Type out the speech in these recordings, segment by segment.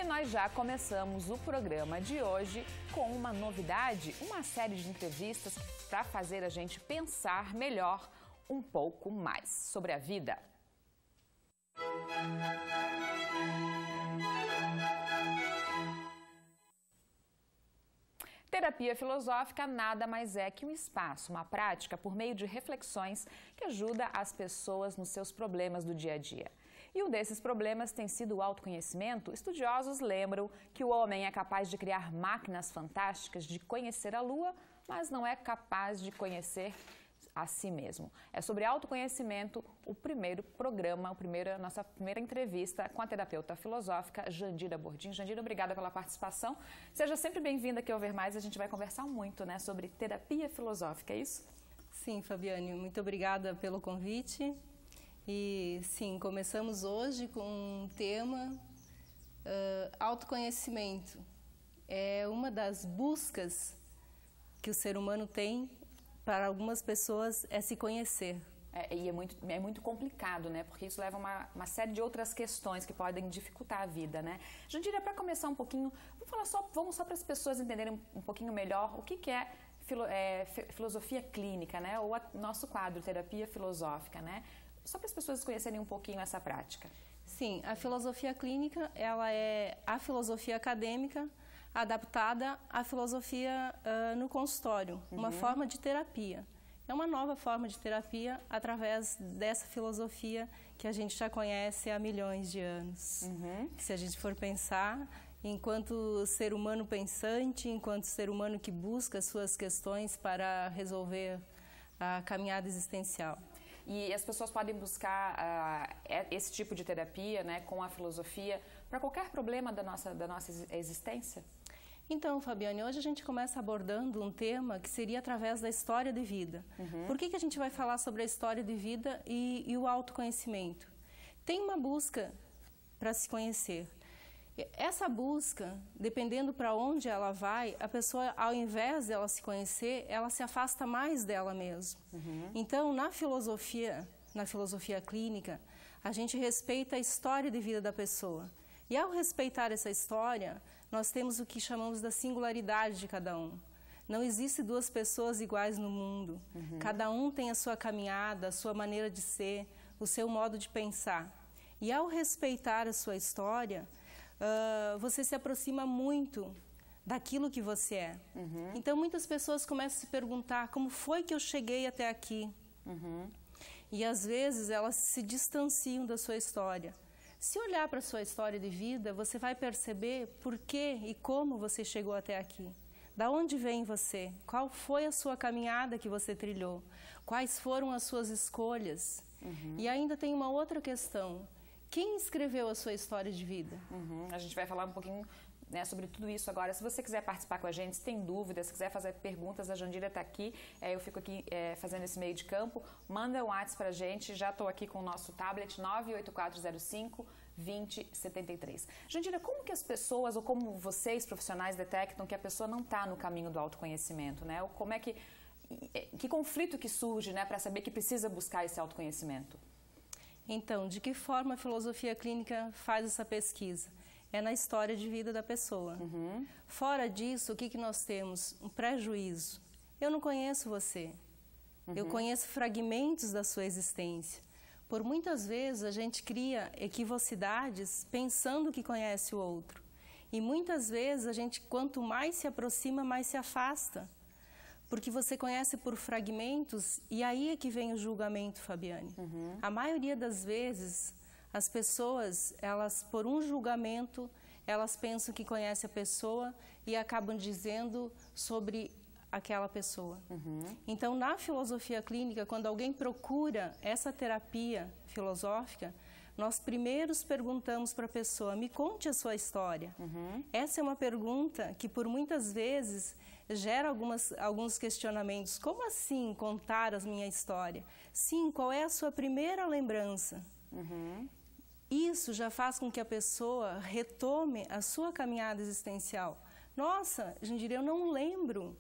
E nós já começamos o programa de hoje com uma novidade, uma série de entrevistas para fazer a gente pensar melhor um pouco mais sobre a vida. Terapia filosófica nada mais é que um espaço, uma prática por meio de reflexões que ajuda as pessoas nos seus problemas do dia a dia. E um desses problemas tem sido o autoconhecimento. Estudiosos lembram que o homem é capaz de criar máquinas fantásticas de conhecer a Lua, mas não é capaz de conhecer a si mesmo. É sobre autoconhecimento o primeiro programa, nossa primeira entrevista com a terapeuta filosófica Jandira Bordim. Jandira, obrigada pela participação. Seja sempre bem-vinda aqui ao Ver Mais. A gente vai conversar muito, né, sobre terapia filosófica, é isso? Sim, Fabiane, muito obrigada pelo convite. E sim, começamos hoje com um tema, autoconhecimento. É uma das buscas que o ser humano tem. Para algumas pessoas é se conhecer. E é muito complicado, né? Porque isso leva a uma série de outras questões que podem dificultar a vida, né? Jandira, para começar um pouquinho, vamos só para as pessoas entenderem um pouquinho melhor o que é filosofia clínica, né? Ou nosso quadro, terapia filosófica, né? Só para as pessoas conhecerem um pouquinho essa prática. Sim, a filosofia clínica, ela é a filosofia acadêmica adaptada à filosofia no consultório, uma forma de terapia. É uma nova forma de terapia através dessa filosofia que a gente já conhece há milhões de anos. Se a gente for pensar, enquanto ser humano pensante, enquanto ser humano que busca suas questões para resolver a caminhada existencial. E as pessoas podem buscar esse tipo de terapia, né, com a filosofia para qualquer problema da nossa existência? Então, Fabiane, hoje a gente começa abordando um tema que seria através da história de vida. Por que a gente vai falar sobre a história de vida e o autoconhecimento? Tem uma busca para se conhecer. Essa busca, dependendo para onde ela vai, a pessoa, ao invés de ela se conhecer, ela se afasta mais dela mesma. Então, na filosofia clínica, a gente respeita a história de vida da pessoa. E ao respeitar essa história, nós temos o que chamamos da singularidade de cada um. Não existe duas pessoas iguais no mundo. Cada um tem a sua caminhada, a sua maneira de ser, o seu modo de pensar. E ao respeitar a sua história, você se aproxima muito daquilo que você é. Então, muitas pessoas começam a se perguntar como foi que eu cheguei até aqui. E, às vezes, elas se distanciam da sua história. Se olhar para a sua história de vida, você vai perceber por que e como você chegou até aqui. Da onde vem você? Qual foi a sua caminhada que você trilhou? Quais foram as suas escolhas? E ainda tem uma outra questão. Quem escreveu a sua história de vida? A gente vai falar um pouquinho, né, sobre tudo isso agora. Se você quiser participar com a gente, se tem dúvidas, se quiser fazer perguntas, a Jandira está aqui. Eu fico aqui fazendo esse meio de campo. Manda um WhatsApp para a gente. Já estou aqui com o nosso tablet 98405-2073. Jandira, como que as pessoas, ou como vocês profissionais detectam que a pessoa não está no caminho do autoconhecimento, né? Ou como é que conflito que surge, né, para saber que precisa buscar esse autoconhecimento? Então, de que forma a filosofia clínica faz essa pesquisa? É na história de vida da pessoa. Fora disso, o que nós temos? Um prejuízo. Eu não conheço você. Eu conheço fragmentos da sua existência. Por muitas vezes a gente cria equivocidades pensando que conhece o outro. E muitas vezes a gente, quanto mais se aproxima, mais se afasta. Porque você conhece por fragmentos e aí é que vem o julgamento, Fabiane. A maioria das vezes, as pessoas, elas por um julgamento, elas pensam que conhecem a pessoa e acabam dizendo sobre aquela pessoa. Então, na filosofia clínica, quando alguém procura essa terapia filosófica, nós primeiro perguntamos para a pessoa, me conte a sua história. Essa é uma pergunta que por muitas vezes gera alguns questionamentos. Como assim contar a minha história? Sim, qual é a sua primeira lembrança? Isso já faz com que a pessoa retome a sua caminhada existencial. Nossa, Jandira, eu não lembro.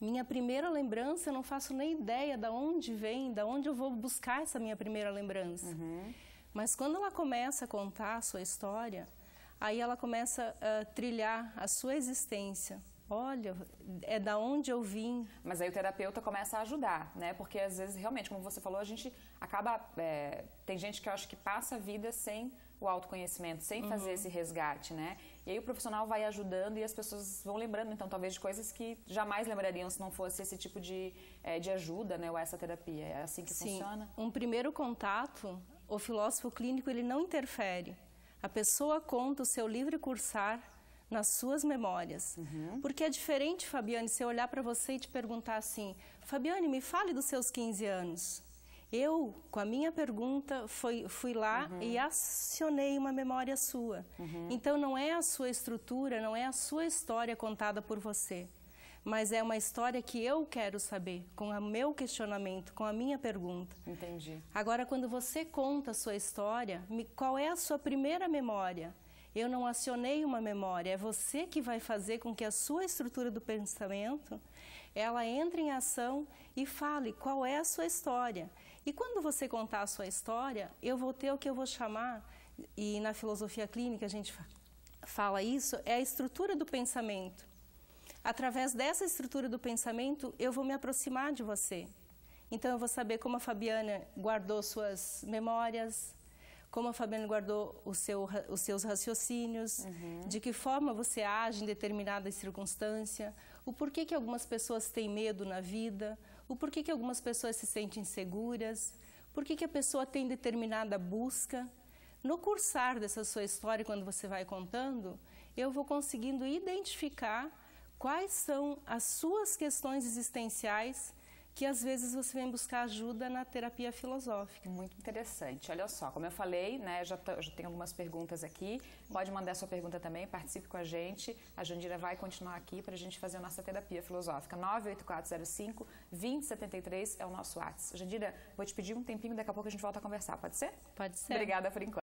Minha primeira lembrança, eu não faço nem ideia de onde vem, de onde eu vou buscar essa minha primeira lembrança. Mas quando ela começa a contar a sua história, Aí ela começa a trilhar a sua existência. Olha, é da onde eu vim. Mas aí o terapeuta começa a ajudar, né? Porque às vezes, realmente, como você falou, a gente acaba... tem gente que eu acho que passa a vida sem o autoconhecimento, sem fazer esse resgate, né? E aí o profissional vai ajudando e as pessoas vão lembrando, então, talvez de coisas que jamais lembrariam se não fosse esse tipo de ajuda, né? Ou essa terapia. É assim que funciona? Um primeiro contato, o filósofo clínico, ele não interfere. A pessoa conta o seu livre cursar nas suas memórias. Porque é diferente, Fabiane, se eu olhar para você e te perguntar assim, Fabiane, me fale dos seus 15 anos. Eu, com a minha pergunta, fui lá e acionei uma memória sua. Então, não é a sua estrutura, não é a sua história contada por você, mas é uma história que eu quero saber, com o meu questionamento, com a minha pergunta. Entendi. Agora, quando você conta a sua história, qual é a sua primeira memória? Eu não acionei uma memória, é você que vai fazer com que a sua estrutura do pensamento, ela entre em ação e fale qual é a sua história. E quando você contar a sua história, eu vou ter o que eu vou chamar, e na filosofia clínica a gente fala isso, é a estrutura do pensamento. Através dessa estrutura do pensamento, eu vou me aproximar de você. Então, eu vou saber como a Fabiana guardou suas memórias, como a Fabiana guardou os seus raciocínios, de que forma você age em determinada circunstância, o porquê que algumas pessoas têm medo na vida, o porquê que algumas pessoas se sentem inseguras, porquê que a pessoa tem determinada busca. No cursar dessa sua história, quando você vai contando, eu vou conseguindo identificar quais são as suas questões existenciais que às vezes você vem buscar ajuda na terapia filosófica. Muito interessante. Olha só, como eu falei, né, já tenho algumas perguntas aqui. Pode mandar sua pergunta também, participe com a gente. A Jandira vai continuar aqui para a gente fazer a nossa terapia filosófica. 98405-2073 é o nosso WhatsApp. Jandira, vou te pedir um tempinho, daqui a pouco a gente volta a conversar, pode ser? Pode ser. Obrigada por enquanto.